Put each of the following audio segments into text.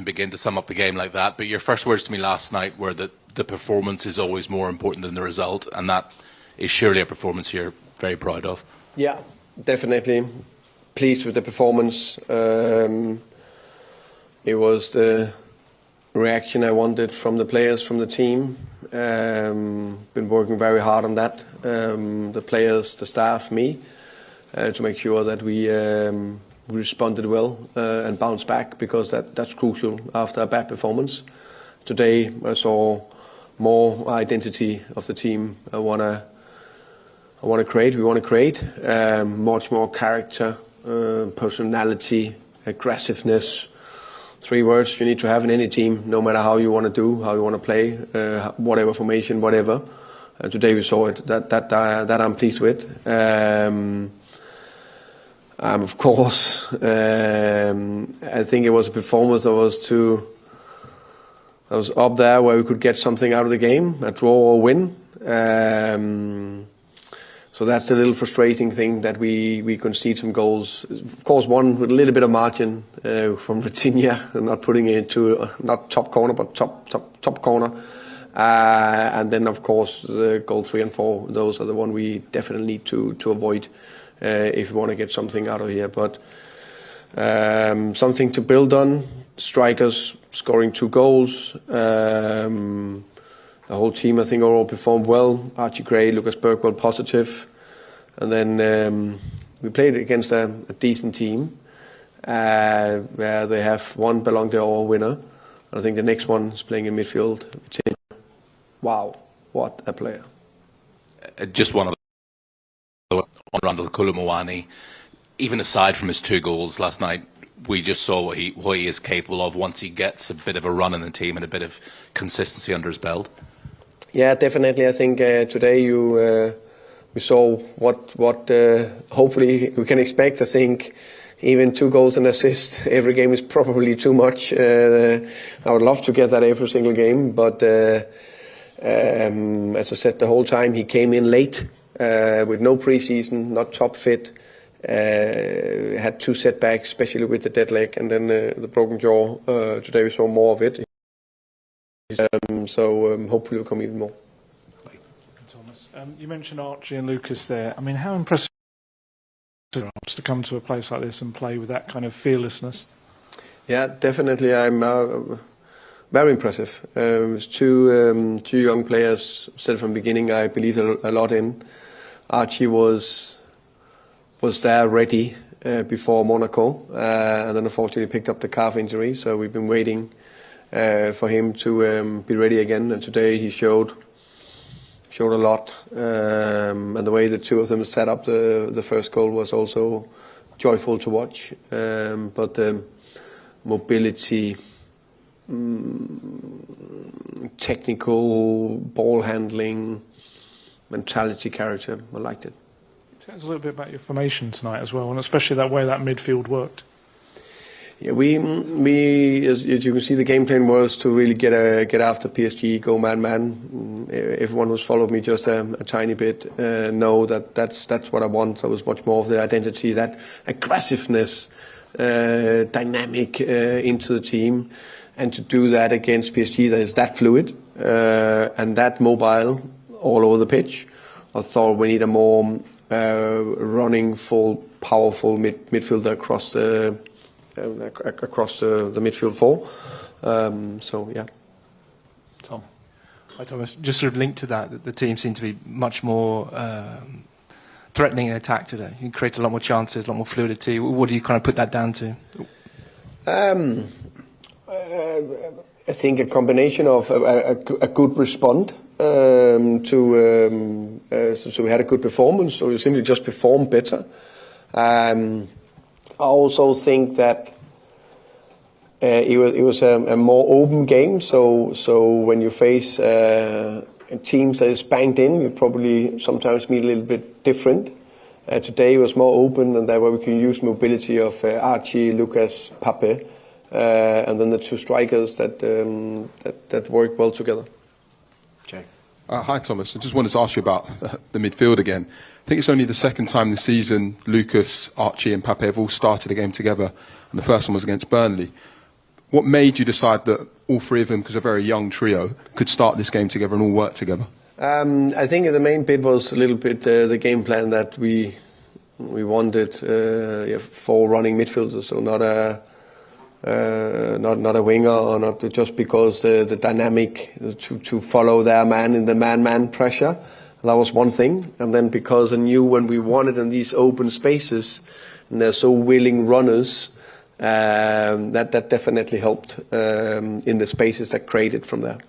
begin to sum up a game like that, but your first words to me last night were that the performance is always more important than the result, and that is surely a performance you're very proud of. Yeah, definitely pleased with the performance. It was the reaction I wanted from the players, from the team. Been working very hard on that. The players, the staff, me, to make sure that we responded well and bounced back, because that's crucial after a bad performance. Today I saw more identity of the team. We want to create much more character, personality, aggressiveness. 3 words you need to have in any team, no matter how you want to do, how you want to play, whatever formation, whatever. Today we saw it. That I'm pleased with. Of course, I think it was a performance that was up there where we could get something out of the game, a draw or win. So that's a little frustrating thing, that we concede some goals. Of course, one with a little bit of margin from Vitinha, not putting it into not top corner but top corner. And then of course the goal 3 and 4. Those are the one we definitely need to avoid if we want to get something out of here. But something to build on. Strikers scoring 2 goals. The whole team, I think, overall performed well. Archie Gray, Lucas Bergwall, positive. And then we played against a decent team where they have one Ballon d'Or winner. I think the next one is playing in midfield. Wow, what a player. Just one on Randal, Kolo, Muani. Even aside from his 2 goals last night, we just saw what he is capable of once he gets a bit of a run in the team and a bit of consistency under his belt. Yeah, definitely. I think today we saw what hopefully we can expect. I think even 2 goals and assists every game is probably too much. I would love to get that every single game, but as I said, the whole time he came in late with no preseason, not top fit. Had 2 setbacks, especially with the dead leg and then the broken jaw. Today we saw more of it. So hopefully we'll come even more. Thomas, you mentioned Archie and Lucas there. I mean, how impressive to come to a place like this and play with that kind of fearlessness? Yeah, definitely. I'm very impressive. It's two young players. Said from the beginning, I believe a lot in. Archie was there ready before Monaco, and then unfortunately picked up the calf injury. So we've been waiting for him to be ready again. And today he showed a lot. And the way the 2 of them set up the first goal was also joyful to watch. But the mobility, technical, ball handling, mentality, character, I liked it. Tell us a little bit about your formation tonight as well, and especially that way that midfield worked. Yeah, we as you can see, the game plan was to really get after PSG, go man. Everyone who's followed me just a tiny bit know that's what I want. So it was much more of the identity, that aggressiveness, dynamic into the team, and to do that against PSG that is that fluid and that mobile all over the pitch. I thought we need a more running, full, powerful midfielder across the midfield 4. So yeah. Tom. Hi Thomas. Just sort of linked to that the team seemed to be much more threatening in attack today. You create a lot more chances, a lot more fluidity. What do you kind of put that down to? I think a combination of a good response so we had a good performance, so we simply just performed better. I also think that it was a more open game, so when you face teams that is banged in, you probably sometimes meet a little bit different. Today it was more open, and that way we can use mobility of Archie, Lucas, Pape, and then the 2 strikers that work well together. Jay. Hi Thomas, I just wanted to ask you about the midfield again. I think it's only the second time this season Lucas, Archie and Pape have all started a game together, and the first one was against Burnley. What made you decide that all three of them, because they're a very young trio, could start this game together and all work together? I think the main bit was a little bit the game plan that we wanted 4 running midfielders, so not a winger, or not just because the dynamic to follow their man in the man pressure. That was one thing, and then because I knew when we wanted in these open spaces, and they're so willing runners, that definitely helped in the spaces that created from there.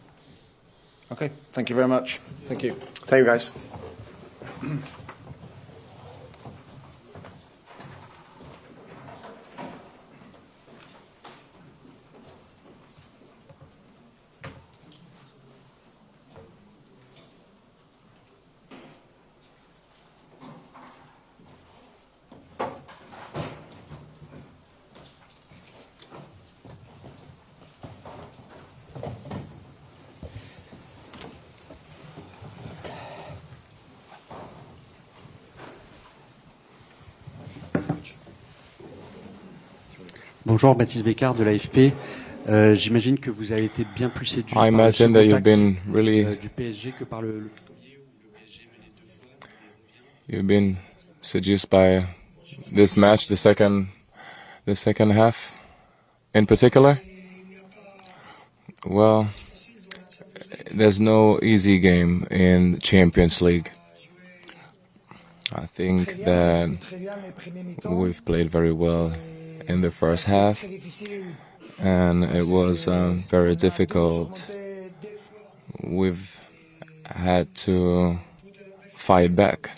Okay, thank you very much. Thank you. Thank you, guys. Bonjour, Baptiste Bécard de l'AFP. J'imagine que vous avez été bien plus séduit par I imagine that you've been really du PSG que par le premier où le PSG menait 2 fois. you've been seduced by this match, the second half in particular. Well, there's no easy game in the Champions League. I think that we've played very well in the first half, and it was very difficult. We've had to fight back.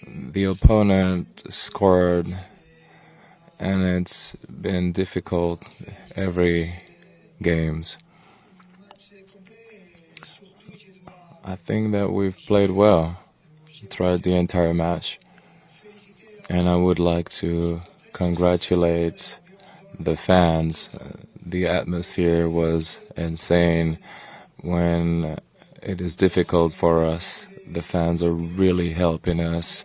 The opponent scored, and it's been difficult every games. I think that we've played well throughout the entire match, and I would like to congratulate the fans. The atmosphere was insane. When it is difficult for us, the fans are really helping us.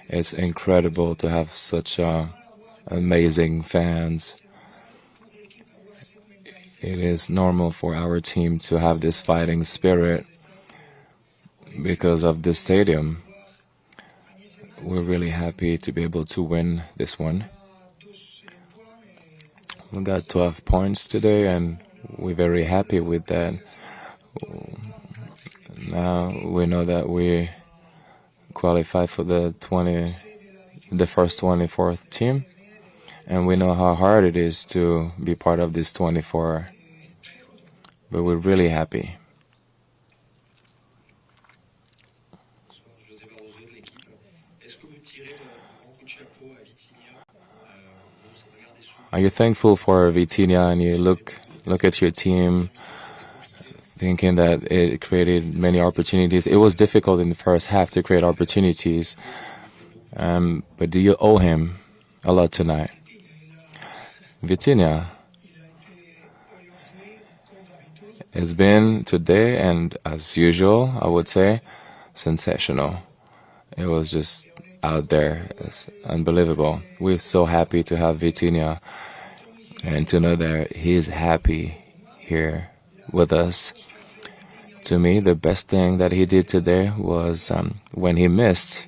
It's incredible to have such amazing fans. It is normal for our team to have this fighting spirit because of this stadium. We're really happy to be able to win this one. We got 12 points today, and we're very happy with that. Now we know that we qualify for the first 24th team, and we know how hard it is to be part of this 24. But we're really happy. Are you thankful for Vitinha, and you look at your team thinking that it created many opportunities? It was difficult in the first half to create opportunities, but do you owe him a lot tonight? Vitinha has been today, and as usual, I would say, sensational. It was just out there. It's unbelievable. We're so happy to have Vitinha and to know that he's happy here with us. To me, the best thing that he did today was when he missed.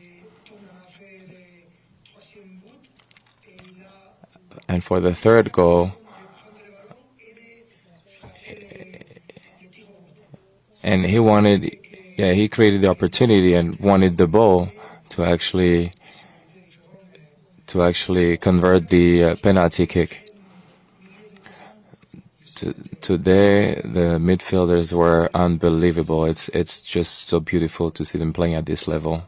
And for the third goal, and he created the opportunity and wanted the ball to actually convert the penalty kick. Today, the midfielders were unbelievable. It's just so beautiful to see them playing at this level.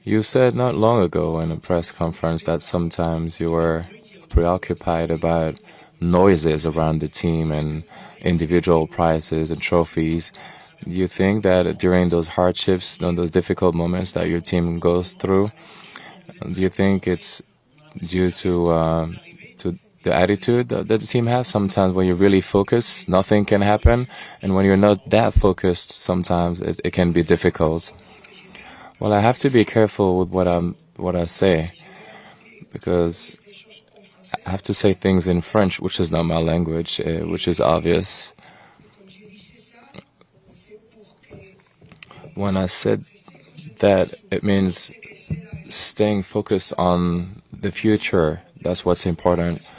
You said not long ago in a press conference that sometimes you were preoccupied about noises around the team and individual prizes and trophies. Do you think that during those hardships, those difficult moments that your team goes through, do you think it's due to the attitude that the team has. Sometimes when you're really focused, nothing can happen, and when you're not that focused, sometimes it can be difficult. Well, I have to be careful with what I say, because I have to say things in French, which is not my language, which is obvious. When I said that, it means staying focused on the future. That's what's important,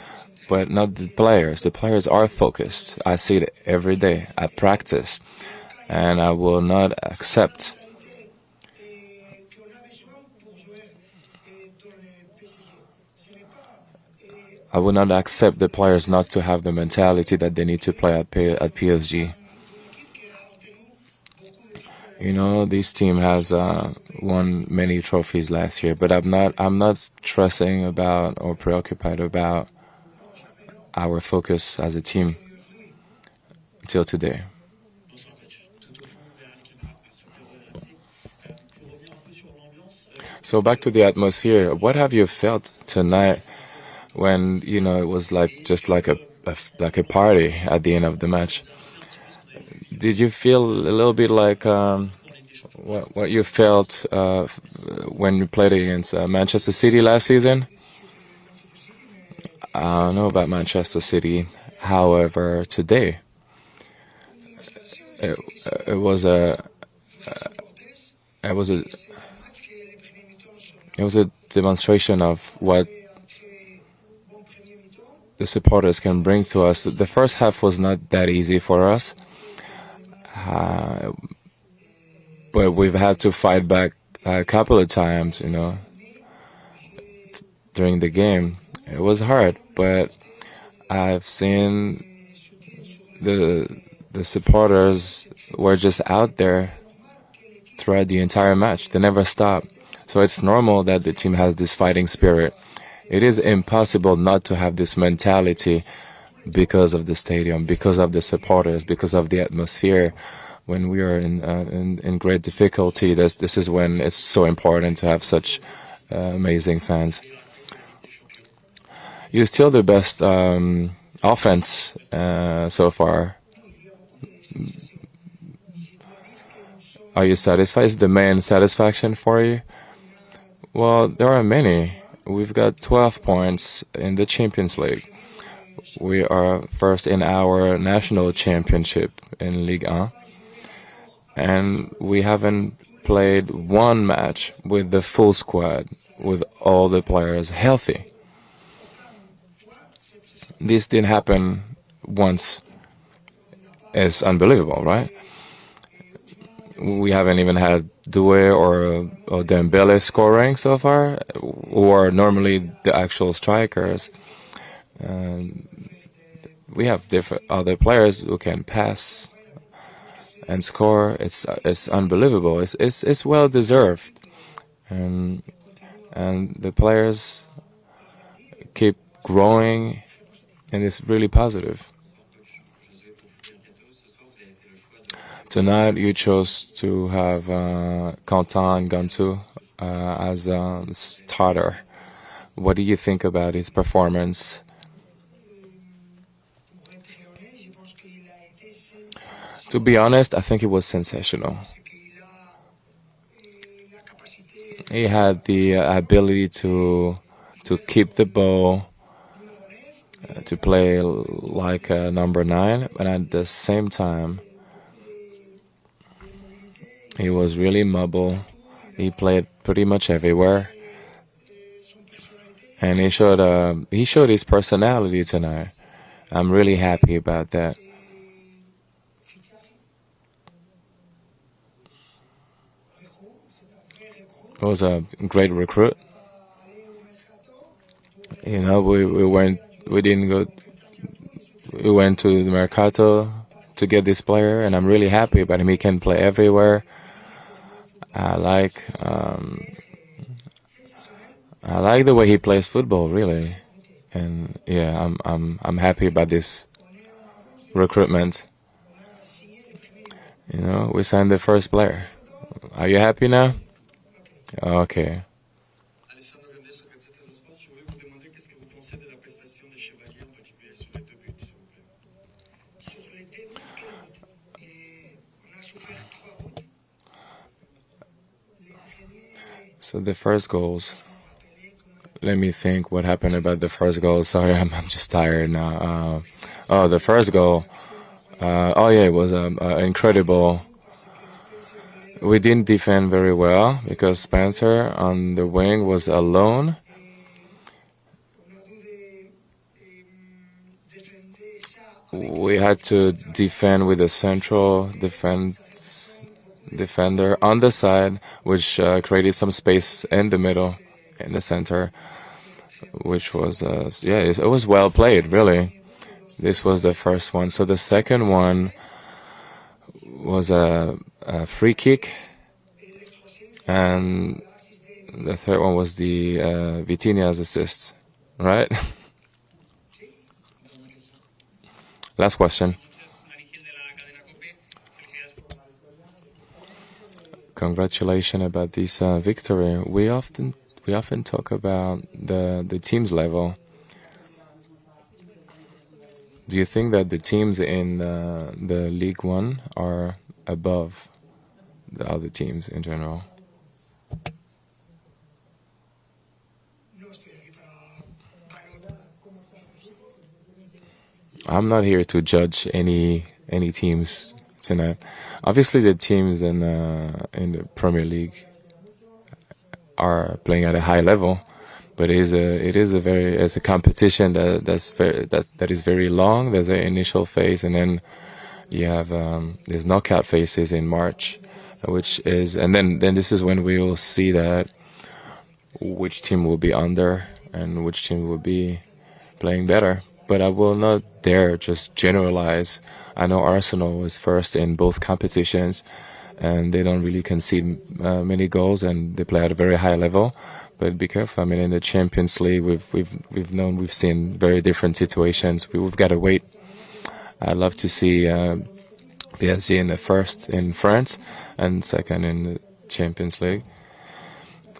but not the players. The players are focused. I see it every day. I practice, and I will not accept the players not to have the mentality that they need to play at PSG. You know, this team has won many trophies last year, but I'm not stressing about or preoccupied about our focus as a team until today. So back to the atmosphere. What have you felt tonight when, you know, it was just like a party at the end of the match? Did you feel a little bit like what you felt when you played against Manchester City last season? I don't know about Manchester City. However, today it was a demonstration of what the supporters can bring to us. The first half was not that easy for us. But we've had to fight back a couple of times, you know, during the game. It was hard, but I've seen the supporters were just out there throughout the entire match. They never stopped. So it's normal that the team has this fighting spirit. It is impossible not to have this mentality because of the stadium, because of the supporters, because of the atmosphere. When we are in great difficulty, this is when it's so important to have such amazing fans. You're still the best offense so far. Are you satisfied? Is the main satisfaction for you? Well, there are many. We've got 12 points in the Champions League. We are first in our national championship in Ligue 1. And we haven't played one match with the full squad, with all the players healthy. This didn't happen once. It's unbelievable, right? We haven't even had Doué or Dembele scoring so far, who are normally the actual strikers. We have different other players who can pass and score. It's unbelievable. It's well deserved, and the players keep growing, and it's really positive. Tonight you chose to have Quentin Gantu as a starter. What do you think about his performance? To be honest, I think it was sensational. He had the ability to keep the ball, to play like a number 9, but at the same time, he was really mobile. He played pretty much everywhere, and he showed his personality tonight. I'm really happy about that. It was a great recruit. You know, we went to the Mercato to get this player, and I'm really happy about him. He can play everywhere. I like the way he plays football, really, and yeah, I'm happy about this recruitment. You know, we signed the first player. Are you happy now? Okay. So the first goals. Let me think what happened about the first goal. Sorry, I'm just tired now. The first goal. It was incredible. We didn't defend very well because Spencer on the wing was alone. We had to defend with a central defender on the side, which created some space in the middle, in the center, which was, it was well played, really. This was the first one. So the second one was a free kick, and the third one was the Vitinha's assist, right? Last question. Congratulations about this victory. We often talk about the team's level. Do you think that the teams in the League One are above the other teams in general? I'm not here to judge any teams tonight. Obviously, the teams in the Premier League are playing at a high level, but it's a competition that is very long. There's an initial phase, and then you have there's knockout phases in March, and then this is when we will see that which team will be under and which team will be playing better. But I will not dare just generalize. I know Arsenal was first in both competitions, and they don't really concede many goals, and they play at a very high level. But be careful. I mean, in the Champions League, we've seen very different situations. We've got to wait. I'd love to see PSG in the first in France and second in the Champions League.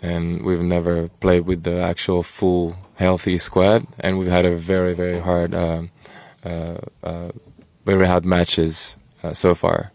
And we've never played with the actual full healthy squad, and we've had a very hard matches so far.